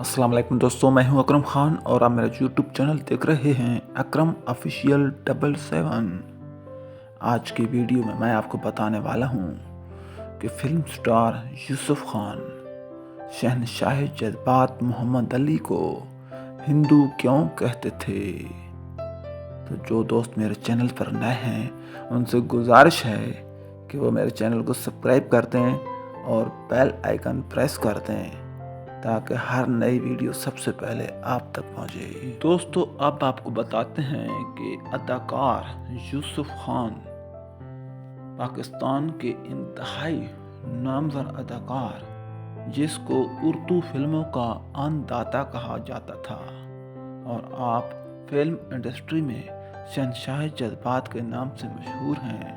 अस्सलाम वालेकुम दोस्तों, मैं हूं अकरम खान और आप मेरा यूट्यूब चैनल देख रहे हैं अकरम ऑफिशियल 77। आज की वीडियो में मैं आपको बताने वाला हूं कि फिल्म स्टार यूसुफ खान शहंशाह जज्बात मोहम्मद अली को हिंदू क्यों कहते थे। तो जो दोस्त मेरे चैनल पर नए हैं उनसे गुजारिश है कि वो मेरे चैनल को सब्सक्राइब कर दें और बेल आइकन प्रेस कर दें ताकि हर नई वीडियो सबसे पहले आप तक पहुंचे। दोस्तों अब आपको बताते हैं कि अदाकार यूसुफ खान पाकिस्तान के इंतहाई नामवर अदाकार जिसको उर्दू फिल्मों का अन्नदाता कहा जाता था और आप फिल्म इंडस्ट्री में शहंशाह जज्बात के नाम से मशहूर हैं,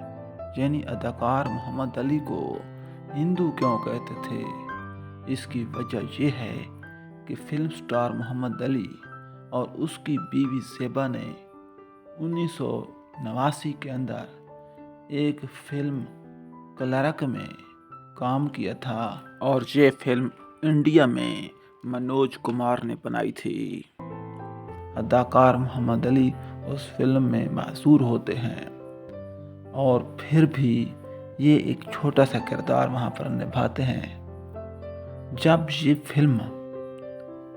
यानी अदाकार मोहम्मद अली को हिंदू क्यों कहते थे। इसकी वजह यह है कि फिल्म स्टार मोहम्मद अली और उसकी बीवी ज़ेबा ने 1989 के अंदर एक फिल्म क्लर्क में काम किया था और ये फिल्म इंडिया में मनोज कुमार ने बनाई थी। अदाकार मोहम्मद अली उस फिल्म में मशहूर होते हैं और फिर भी ये एक छोटा सा किरदार वहाँ पर निभाते हैं। जब ये फिल्म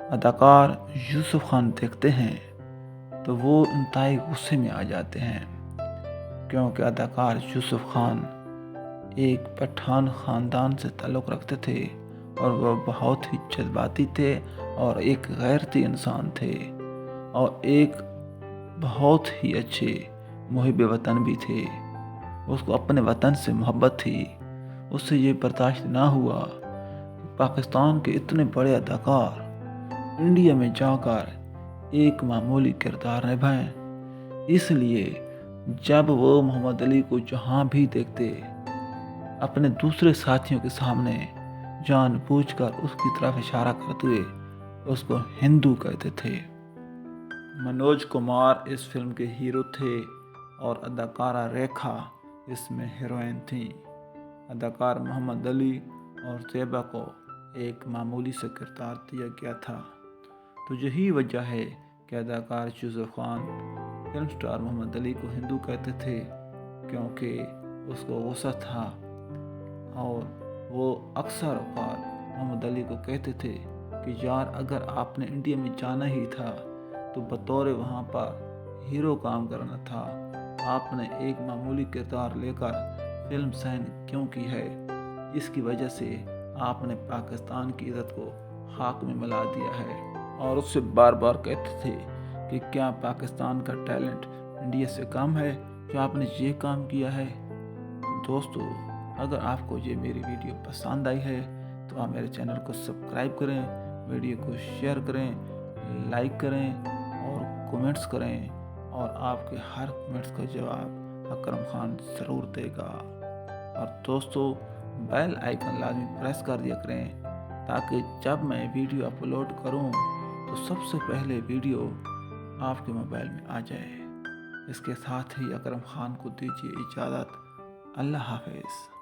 अदाकार यूसुफ खान देखते हैं तो वो इंतहाई गुस्से में आ जाते हैं, क्योंकि अदाकार यूसुफ खान एक पठान ख़ानदान से ताल्लुक़ रखते थे और वह बहुत ही जज्बाती थे और एक गैरती इंसान थे और एक बहुत ही अच्छे मुहिब वतन भी थे। उसको अपने वतन से मोहब्बत थी। उससे ये बर्दाश्त ना हुआ पाकिस्तान के इतने बड़े अदाकार इंडिया में जाकर एक मामूली किरदार निभाएं। इसलिए जब वो मोहम्मद अली को जहाँ भी देखते अपने दूसरे साथियों के सामने जानबूझकर उसकी तरफ इशारा करते हुए उसको हिंदू कहते थे। मनोज कुमार इस फिल्म के हीरो थे और अदाकारा रेखा इसमें हीरोइन थी। अदाकार मोहम्मद अली और ज़ेबा को एक मामूली सा किरदार दिया गया था। तो यही वजह है कि अदाकार यूसुफ खान फिल्म स्टार मोहम्मद अली को हिंदू कहते थे, क्योंकि उसको गुस्सा था और वो अक्सर औक़ात मोहम्मद अली को कहते थे कि यार अगर आपने इंडिया में जाना ही था तो बतौर वहाँ पर हीरो काम करना था। आपने एक मामूली किरदार लेकर फिल्म साइन क्यों की है। इसकी वजह से आपने पाकिस्तान की इज़्ज़त को खाक में मिला दिया है। और उससे बार बार कहते थे कि क्या पाकिस्तान का टैलेंट इंडिया से कम है जो आपने ये काम किया है। दोस्तों अगर आपको ये मेरी वीडियो पसंद आई है तो आप मेरे चैनल को सब्सक्राइब करें, वीडियो को शेयर करें, लाइक करें और कमेंट्स करें और आपके हर कमेंट्स का जवाब अकरम खान ज़रूर देगा। और दोस्तों बेल आइकन लाजमी प्रेस कर दिया करें ताकि जब मैं वीडियो अपलोड करूं तो सबसे पहले वीडियो आपके मोबाइल में आ जाए। इसके साथ ही अकरम खान को दीजिए इजाज़त। अल्लाह हाफ़िज़।